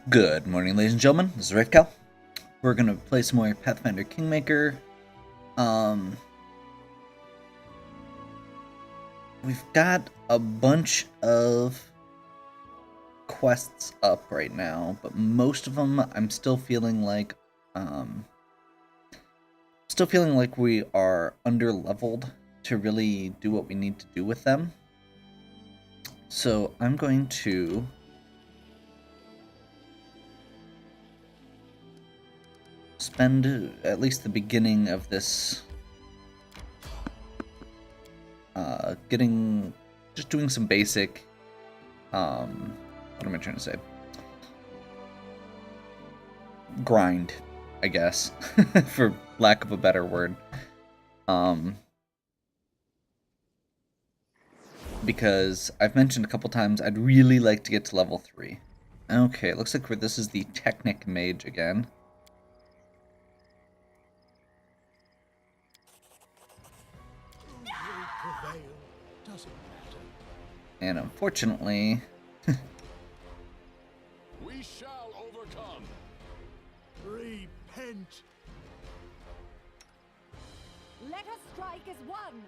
Good morning, ladies and gentlemen. This is Red. We're gonna play some more Pathfinder Kingmaker. We've got a bunch of quests up right now, but most of them I'm still feeling like we are under-leveled to really do what we need to do with them. So I'm going to spend at least the beginning of this just doing some basic, what am I trying to say? Grind, I guess, for lack of a better word. Because I've mentioned a couple times I'd really like to get to level 3. Okay, it looks like this is the Technic Mage again. And unfortunately, we shall overcome. Repent. Let us strike as one.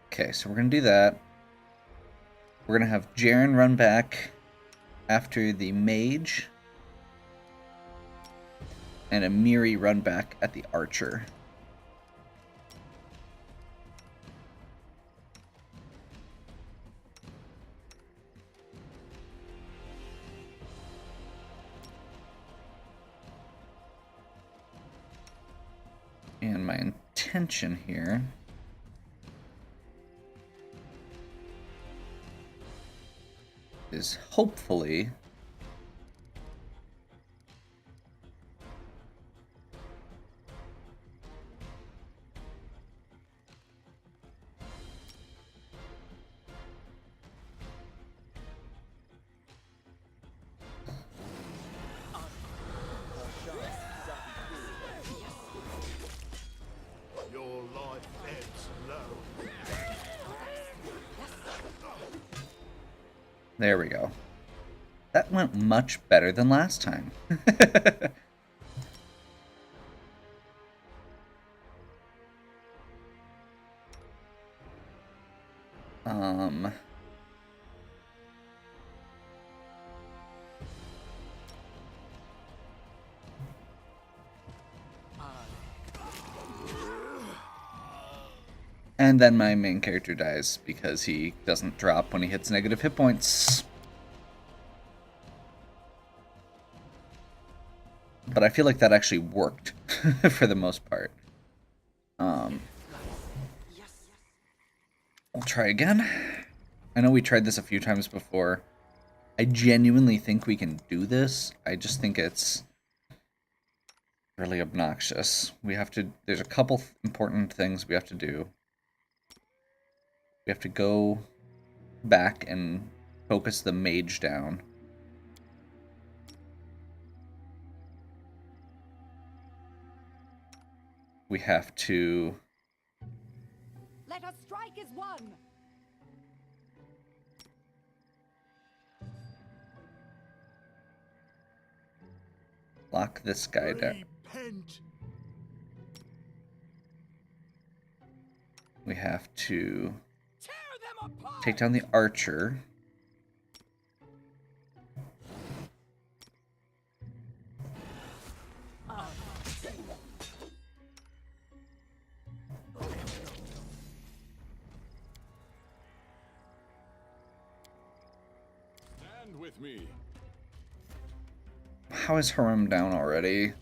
Okay, so we're gonna do that. We're gonna have Jeren run back after the mage, and Amiri run back at the archer. And my intention here is hopefully Your life ebbs low. there we go. That went much better than last time. And then my main character dies because he doesn't drop when he hits negative hit points. But I feel like that actually worked for the most part. We'll try again. I know we tried this a few times before. I genuinely think we can do this. I just think it's really obnoxious. There's a couple important things we have to do. We have to go back and focus the mage down. We have to... Let us strike as one. lock this guy down. Repent. We have to take down the archer. Stand with me. How is Harum down already?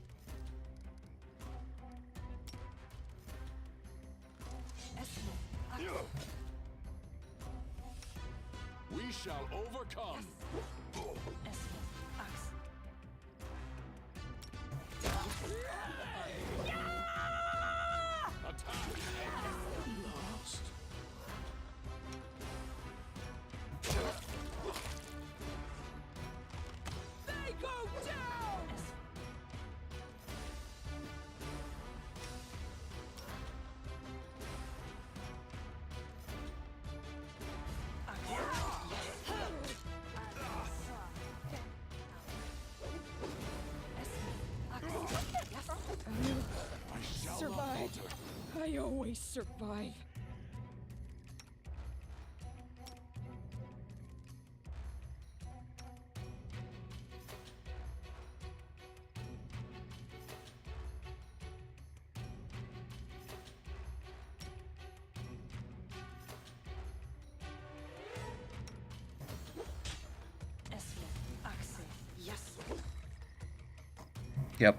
We shall overcome. Attack. Lost. They go down. I always survive. Yep.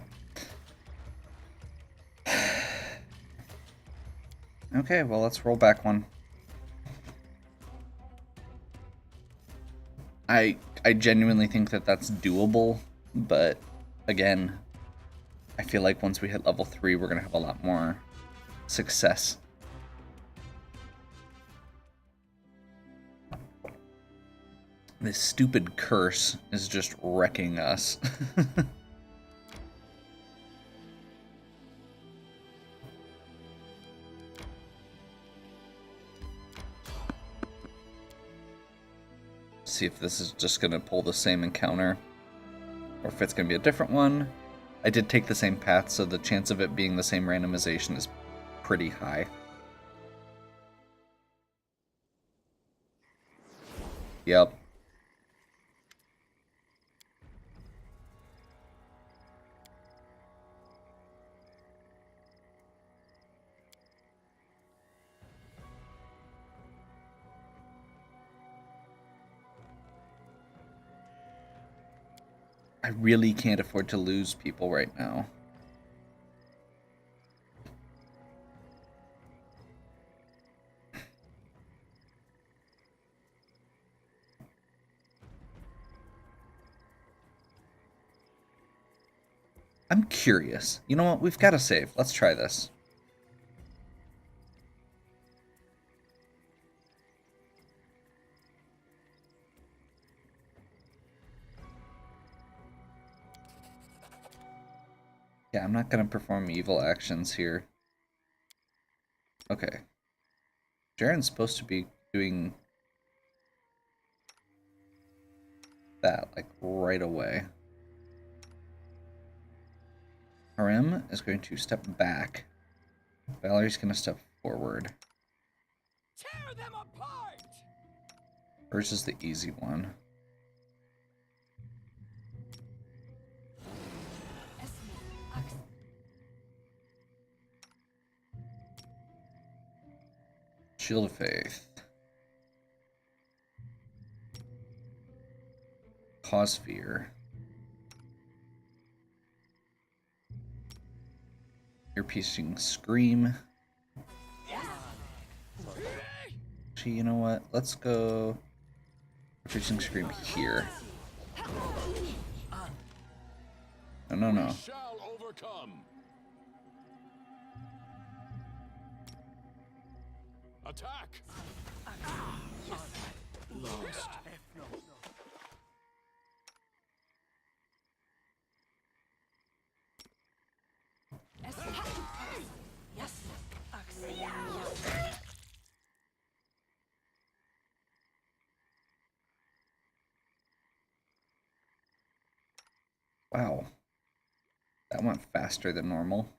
Okay, well, let's roll back one. I genuinely think that that's doable, but again, I feel like once we hit level 3, we're going to have a lot more success. This stupid curse is just wrecking us. See if this is just going to pull the same encounter, or if it's going to be a different one. I did take the same path, so the chance of it being the same randomization is pretty high. Yep. I really can't afford to lose people right now. I'm curious. You know what? We've got to save. Let's try this. Yeah, I'm not going to perform evil actions here. Okay. Jeren's supposed to be doing that, like, right away. Harem is going to step back. Valerie's going to step forward. Tear them apart! Hers is the easy one. Shield of Faith. Cause Fear. Ear-piercing Scream. Actually, you know what? Let's go ear-piercing Scream here. No. We shall overcome. Attack. Lost. Wow. That went faster than normal.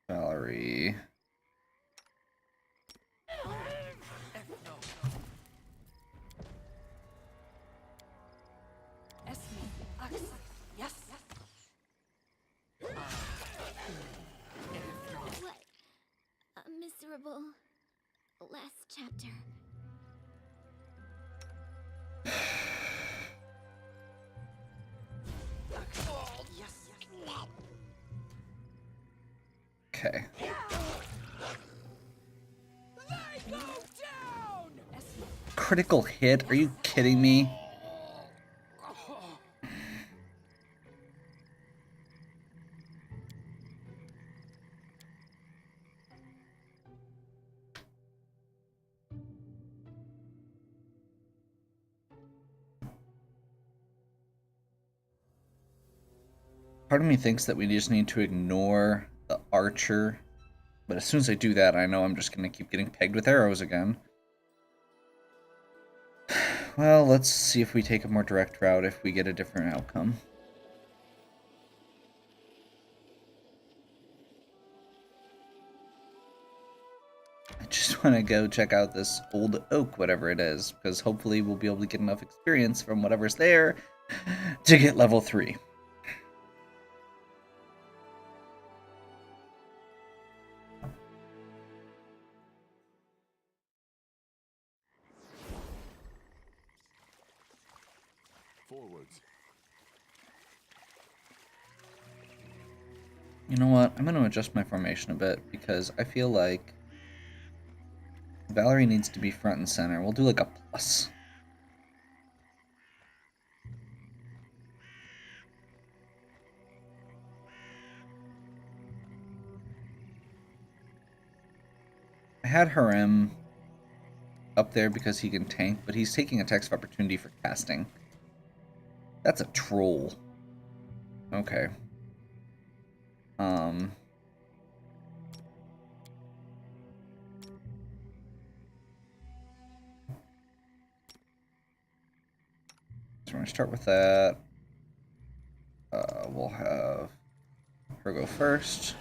Valerie. What a miserable last chapter. Okay. Critical hit? Are you kidding me? Part of me thinks that we just need to ignore the archer, but as soon as I do that, I know I'm just going to keep getting pegged with arrows again. Well, let's see if we take a more direct route if we get a different outcome. just want to go check out this old oak, whatever it is, because hopefully we'll be able to get enough experience from whatever's there to get level 3. Forwards. You know what? I'm going to adjust my formation a bit because I feel like Valerie needs to be front and center. We'll do like a plus. I had Harem up there because he can tank, but he's taking attacks of opportunity for casting. That's a troll. Okay. So we're going to start with that. We'll have her go first.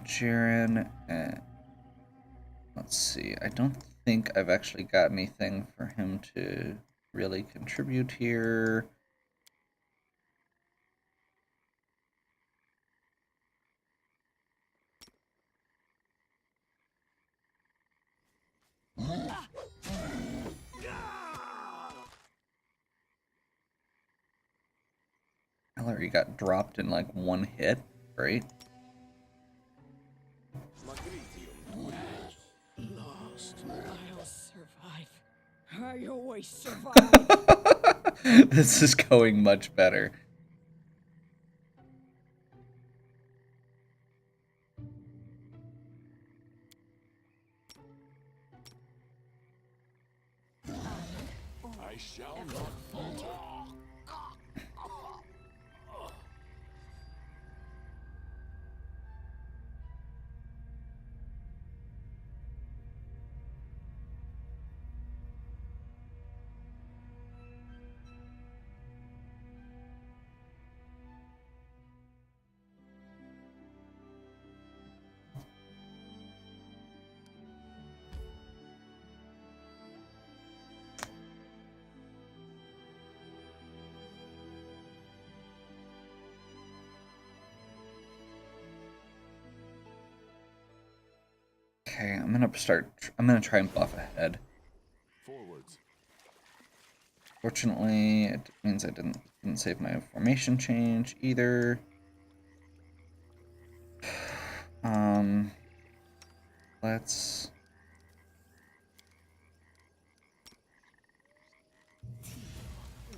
Jeren, let's see. I don't think I've actually got anything for him to really contribute here. Valerie got dropped in like one hit, right? Lost. I'll survive. I always survive. This is going much better. I shall not falter. Okay, I'm gonna try and buff ahead. Forwards. Fortunately, it means I didn't save my formation change either. Let's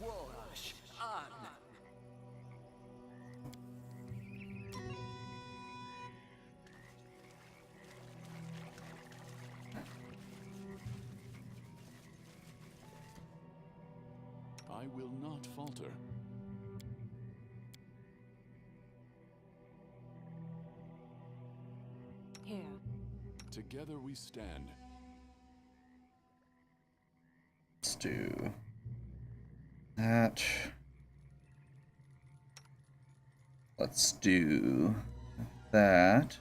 Wash on. I will not falter. Here. Together we stand. let's do that. Let's do that.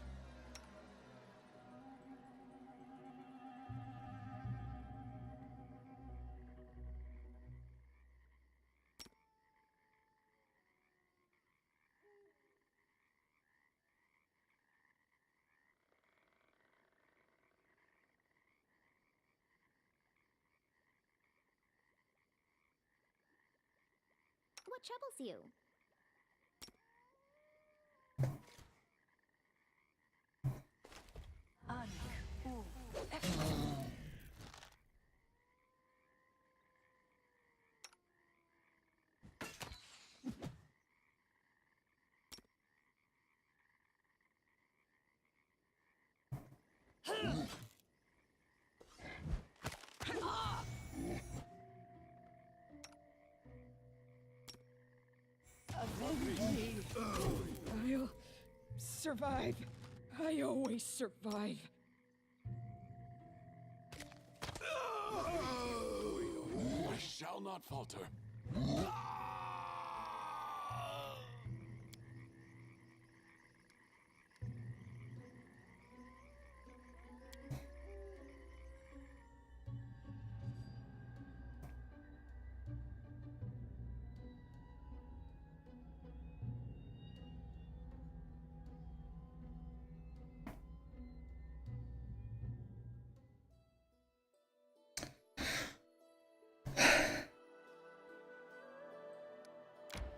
What troubles you? I'll survive. I always survive. I shall not falter.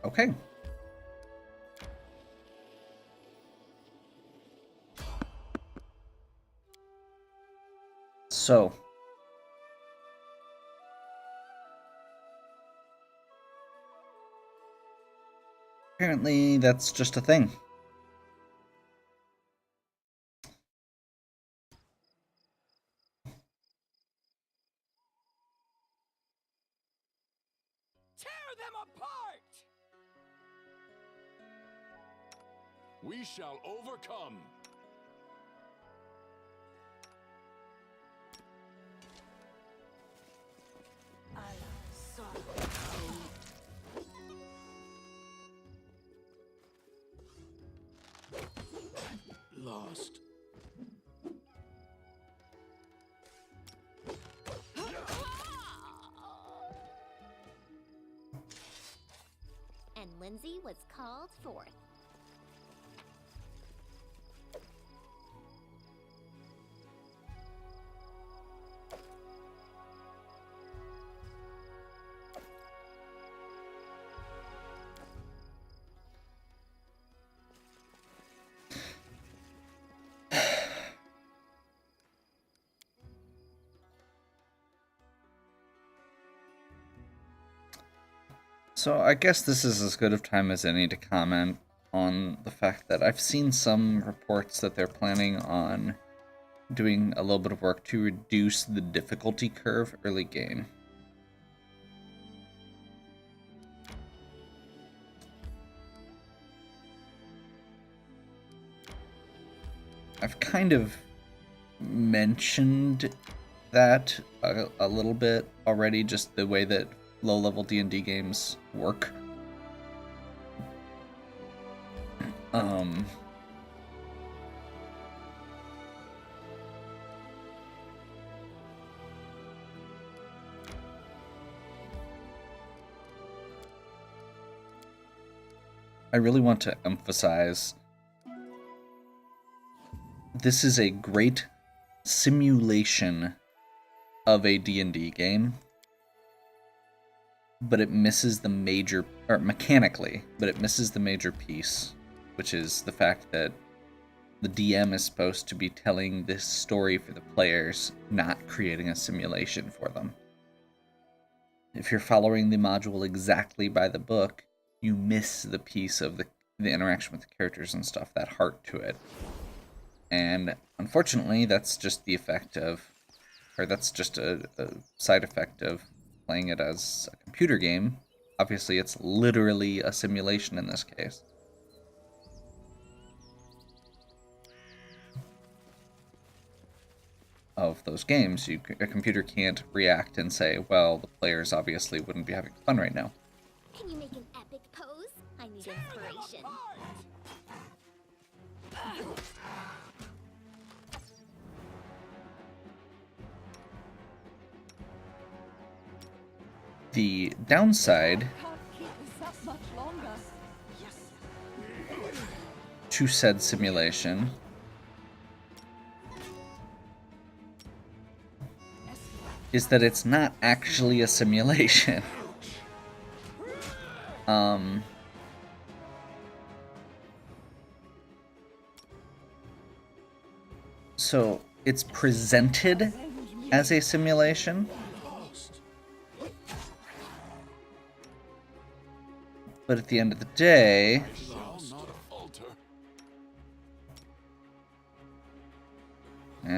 Okay. So, apparently that's just a thing. Tear them apart! We shall overcome. Lost. And Lindsay was called forth. So I guess this is as good of time as any to comment on the fact that I've seen some reports that they're planning on doing a little bit of work to reduce the difficulty curve early game. I've kind of mentioned that a little bit already, just the way that low-level D&D games work. I really want to emphasize this is a great simulation of a D&D game, but it misses the major, or mechanically, but it misses the major piece, which is the fact that the DM is supposed to be telling this story for the players, not creating a simulation for them. If you're following the module exactly by the book, you miss the piece of the interaction with the characters and stuff, that heart to it. And unfortunately, that's just the effect of, or that's just a side effect of playing it as a computer game. Obviously, it's literally a simulation in this case. Of those games, a computer can't react and say, well, the players obviously wouldn't be having fun right now. Can you make an epic pose? I need inspiration. The downside Can't keep this up much longer. to said simulation is that it's not actually a simulation. So it's presented as a simulation, but at the end of the day, Shall not falter.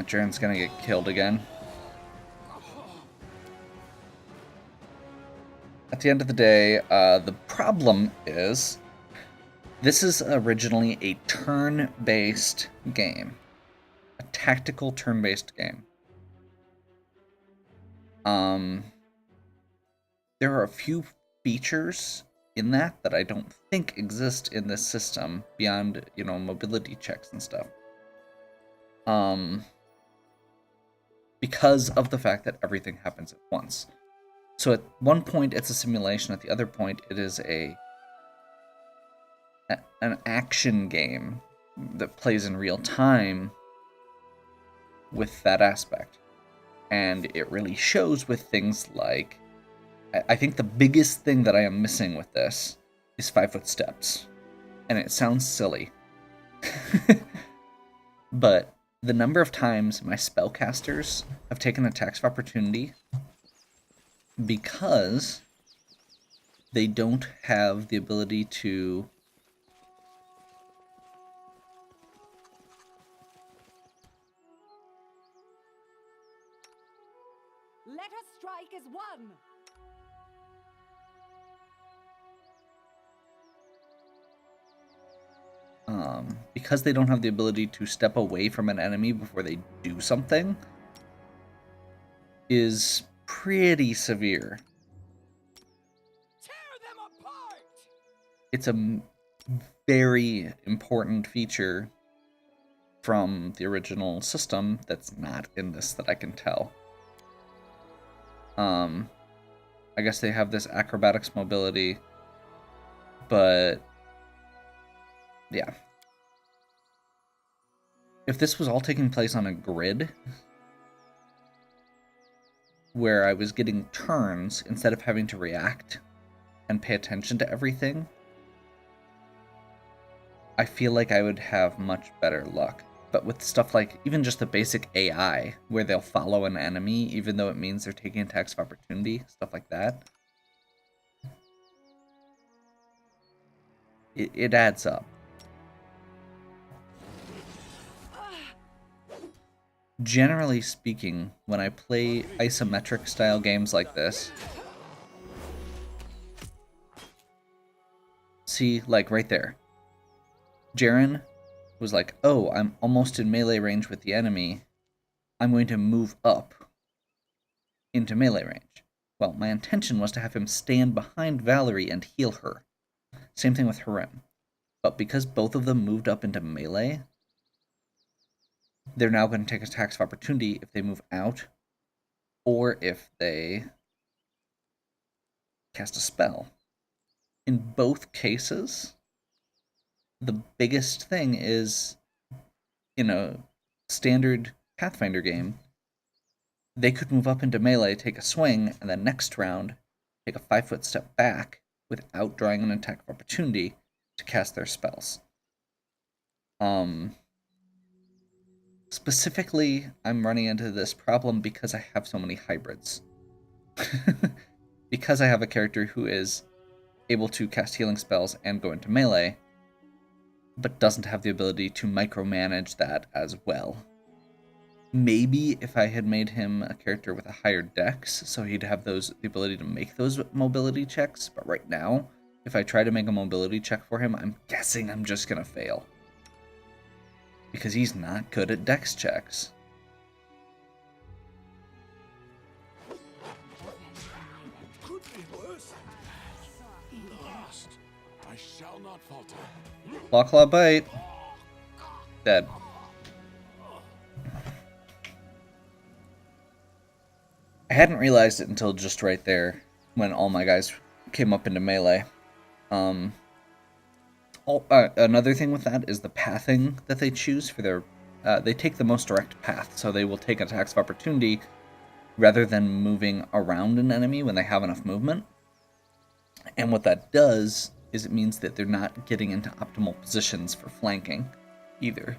Jeren's gonna get killed again. At the end of the day, the problem is this is originally a turn-based game. A tactical turn-based game. There are a few features in that I don't think exist in this system beyond, mobility checks and stuff. Because of the fact that everything happens at once. So at one point it's a simulation, at the other point it is an action game that plays in real time with that aspect. And it really shows with things like, I think the biggest thing that I am missing with this is 5-foot steps. And it sounds silly. But the number of times my spellcasters have taken attacks of opportunity because they don't have the ability to Let us strike as one. because they don't have the ability to step away from an enemy before they do something is pretty severe. Tear them apart! It's a very important feature from the original system that's not in this that I can tell. I guess they have this acrobatics mobility, but yeah. If this was all taking place on a grid, where I was getting turns instead of having to react and pay attention to everything, I feel like I would have much better luck. But with stuff like even just the basic AI, where they'll follow an enemy even though it means they're taking attacks of opportunity, stuff like that, it adds up. Generally speaking, when I play isometric style games like this, see, like right there, Jeren was like, oh, I'm almost in melee range with the enemy, I'm going to move up into melee range. Well, my intention was to have him stand behind Valerie and heal her. Same thing with Harem. But because both of them moved up into melee, they're now going to take attacks of opportunity if they move out, or if they cast a spell. In both cases, the biggest thing is, in a standard Pathfinder game, they could move up into melee, take a swing, and then next round, take a 5-foot step back without drawing an attack of opportunity to cast their spells. Specifically, I'm running into this problem because I have so many hybrids. Because I have a character who is able to cast healing spells and go into melee, but doesn't have the ability to micromanage that as well. Maybe if I had made him a character with a higher dex, so he'd have the ability to make those mobility checks, but right now, if I try to make a mobility check for him, I'm guessing I'm just gonna fail. Because he's not good at dex checks. Could be worse. Lost. I shall not falter. Claw bite. Dead. I hadn't realized it until just right there when all my guys came up into melee. Another thing with that is the pathing that they choose for their... they take the most direct path, so they will take attacks of opportunity rather than moving around an enemy when they have enough movement. And what that does is it means that they're not getting into optimal positions for flanking either.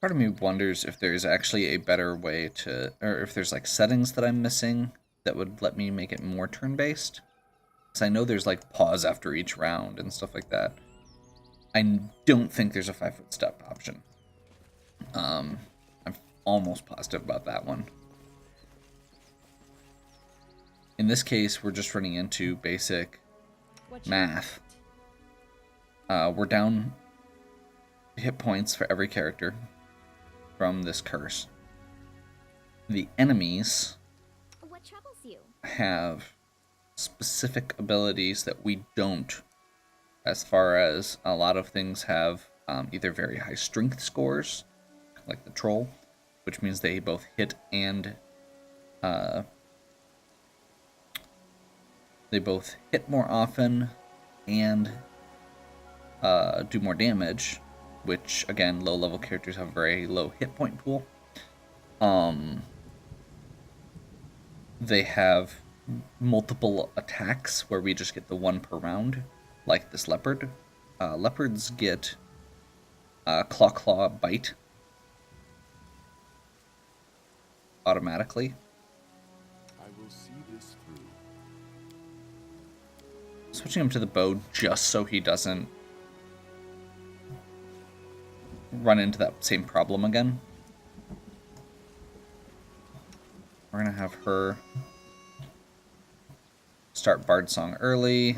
Part of me wonders if there's actually a better way to, or if there's like settings that I'm missing that would let me make it more turn-based. Because I know there's like pause after each round and stuff like that. I don't think there's a 5-foot step option. I'm almost positive about that one. In this case, we're just running into basic math. We're down hit points for every character from this curse. The enemies What troubles you? have specific abilities that we don't, as far as a lot of things have either very high strength scores, like the troll, which means they both hit and they both hit more often and do more damage, which again, low level characters have a very low hit point pool. They have multiple attacks where we just get the one per round, like this leopard. Leopards get claw bite automatically. I will see this through. Switching him to the bow just so he doesn't run into that same problem again. We're gonna have her start Bard Song early.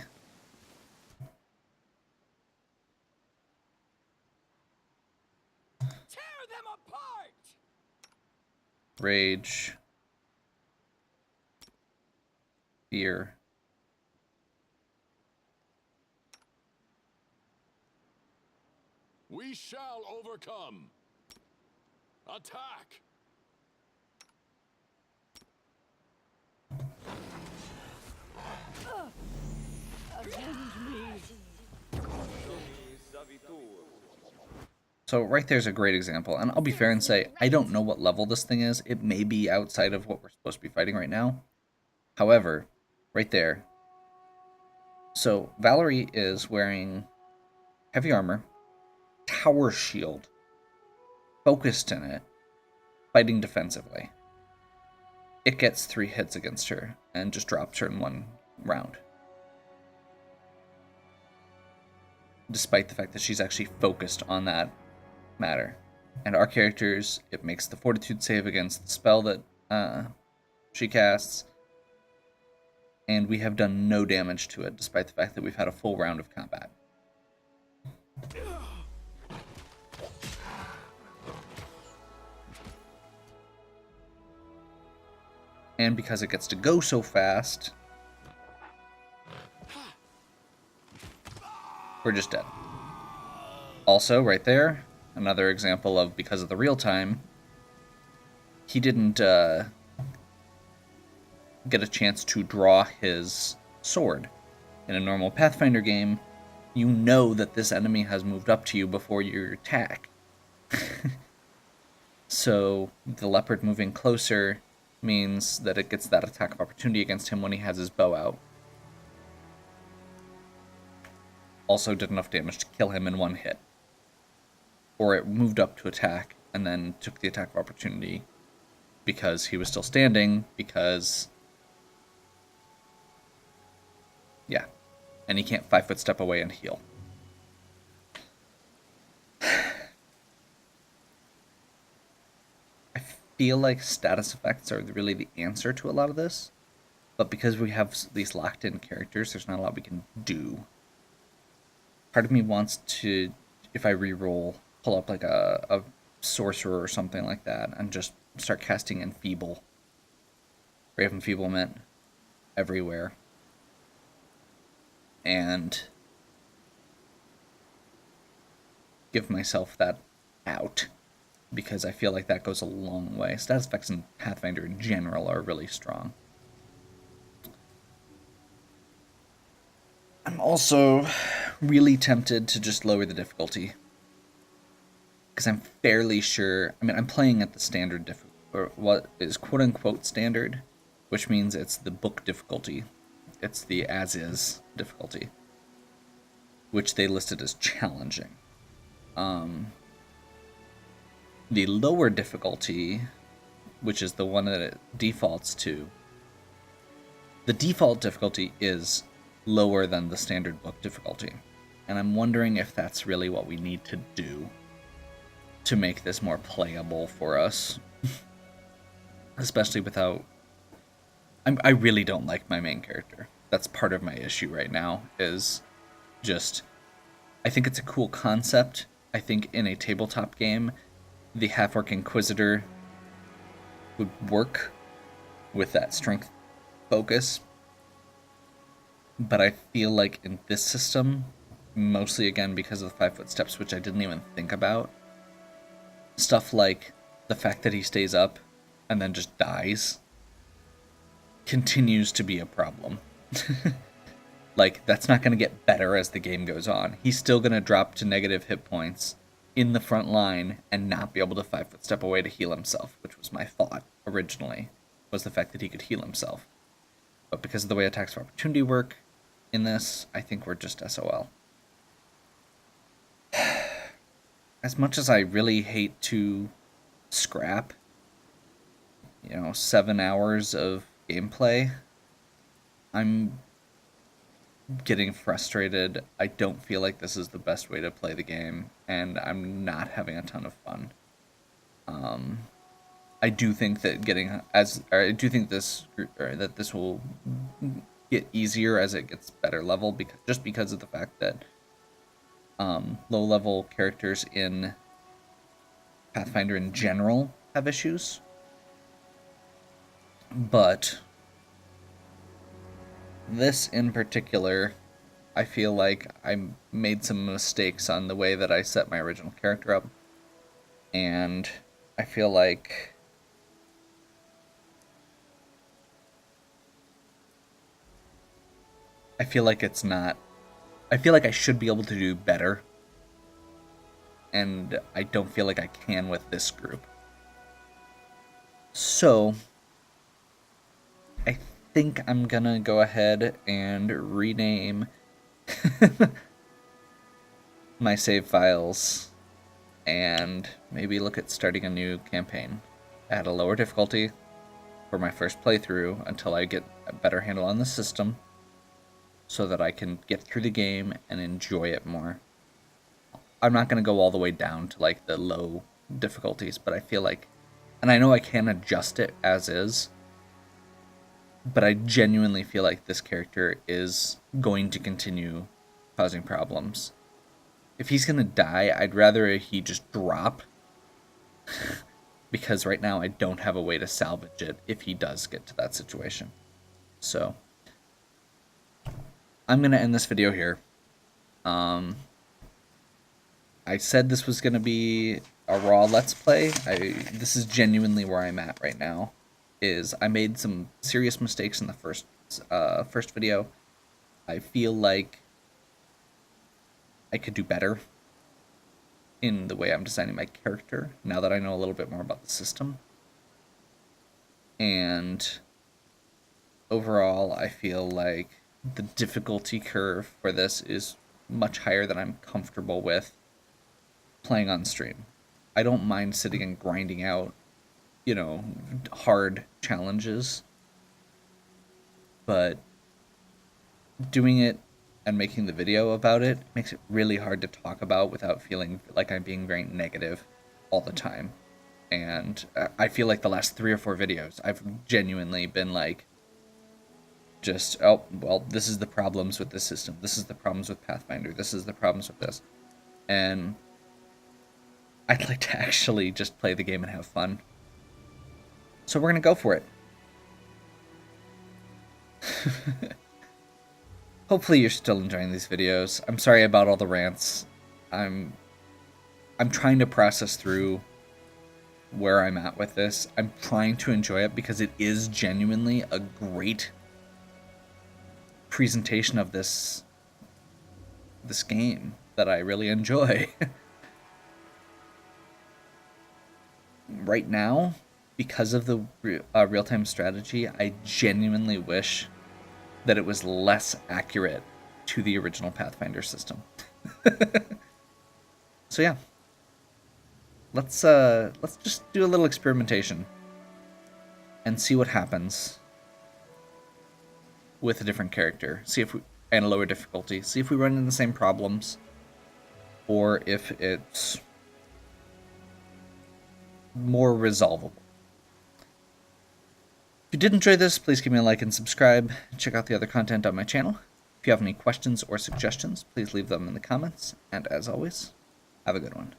Tear them apart! Rage. Fear. We shall overcome. Attack! So right there's a great example, and I'll be fair and say I don't know what level this thing is. It may be outside of what we're supposed to be fighting right now. However, right there. So Valerie is wearing heavy armor, tower shield, focused in it, fighting defensively. It gets 3 hits against her and just drops her in one round. Despite the fact that she's actually focused on that matter. And our characters, it makes the fortitude save against the spell that she casts. And we have done no damage to it, despite the fact that we've had a full round of combat. And because it gets to go so fast, we're just dead. Also, right there, another example of because of the real time, he didn't get a chance to draw his sword. In a normal Pathfinder game, you know that this enemy has moved up to you before you attack. So the leopard moving closer means that it gets that attack of opportunity against him when he has his bow out. Also did enough damage to kill him in one hit. Or it moved up to attack and then took the attack of opportunity because he was still standing, because... yeah. And he can't 5-foot step away and heal. I feel like status effects are really the answer to a lot of this. But because we have these locked-in characters, there's not a lot we can do. Part of me wants to, if I reroll, pull up like a sorcerer or something like that and just start casting Enfeeble. Brave Enfeeblement everywhere. And give myself that out, because I feel like that goes a long way. Status effects in Pathfinder in general are really strong. I'm also really tempted to just lower the difficulty, because I'm fairly sure, I mean, I'm playing at the standard difficulty, or what is quote-unquote standard, which means it's the book difficulty. It's the as-is difficulty, which they listed as challenging. The lower difficulty, which is the one that it defaults to, the default difficulty is lower than the standard book difficulty. And I'm wondering if that's really what we need to do. to make this more playable for us. Especially without... I really don't like my main character. That's part of my issue right now, is just... I think it's a cool concept. I think in a tabletop game, the Half-Orc Inquisitor would work with that strength focus. But I feel like in this system, mostly again because of the 5 footsteps, which I didn't even think about, stuff like the fact that he stays up and then just dies continues to be a problem. Like, that's not going to get better as the game goes on. He's still going to drop to negative hit points in the front line and not be able to 5 foot step away to heal himself, which was my thought originally, was the fact that he could heal himself. But because of the way attacks of opportunity work in this, I think we're just SOL. As much as I really hate to scrap, 7 hours of gameplay, I'm getting frustrated. I don't feel like this is the best way to play the game, and I'm not having a ton of fun. I do think that this will get easier as it gets better level, because of the fact that low level characters in Pathfinder in general have issues. But this in particular, I feel like I made some mistakes on the way that I set my original character up, and I feel like it's not... I feel like I should be able to do better, and I don't feel like I can with this group. So I think I'm gonna go ahead and rename my save files and maybe look at starting a new campaign at a lower difficulty for my first playthrough until I get a better handle on the system, so that I can get through the game and enjoy it more. I'm not going to go all the way down to like the low difficulties, but I feel like, and I know I can adjust it as is, but I genuinely feel like this character is going to continue causing problems. If he's going to die, I'd rather he just drop, because right now I don't have a way to salvage it if he does get to that situation. So I'm going to end this video here. I said this was going to be a raw Let's Play. This is genuinely where I'm at right now. Is I made some serious mistakes in the first video. I feel like I could do better in the way I'm designing my character, now that I know a little bit more about the system. And overall, I feel like the difficulty curve for this is much higher than I'm comfortable with playing on stream. I don't mind sitting and grinding out, hard challenges, but doing it and making the video about it makes it really hard to talk about without feeling like I'm being very negative all the time. And I feel like the last 3 or 4 videos, I've genuinely been like, just, oh, well, this is the problems with this system. This is the problems with Pathfinder. This is the problems with this. And I'd like to actually just play the game and have fun. So we're going to go for it. Hopefully you're still enjoying these videos. I'm sorry about all the rants. I'm trying to process through where I'm at with this. I'm trying to enjoy it because it is genuinely a great presentation of this game that I really enjoy. Right now, because of the real-time strategy, I genuinely wish that it was less accurate to the original Pathfinder system. So yeah, let's just do a little experimentation and see what happens with a different character. See if we, and a lower difficulty. See if we run into the same problems, or if it's more resolvable. If you did enjoy this, please give me a like and subscribe. Check out the other content on my channel. If you have any questions or suggestions, please leave them in the comments. And as always, have a good one.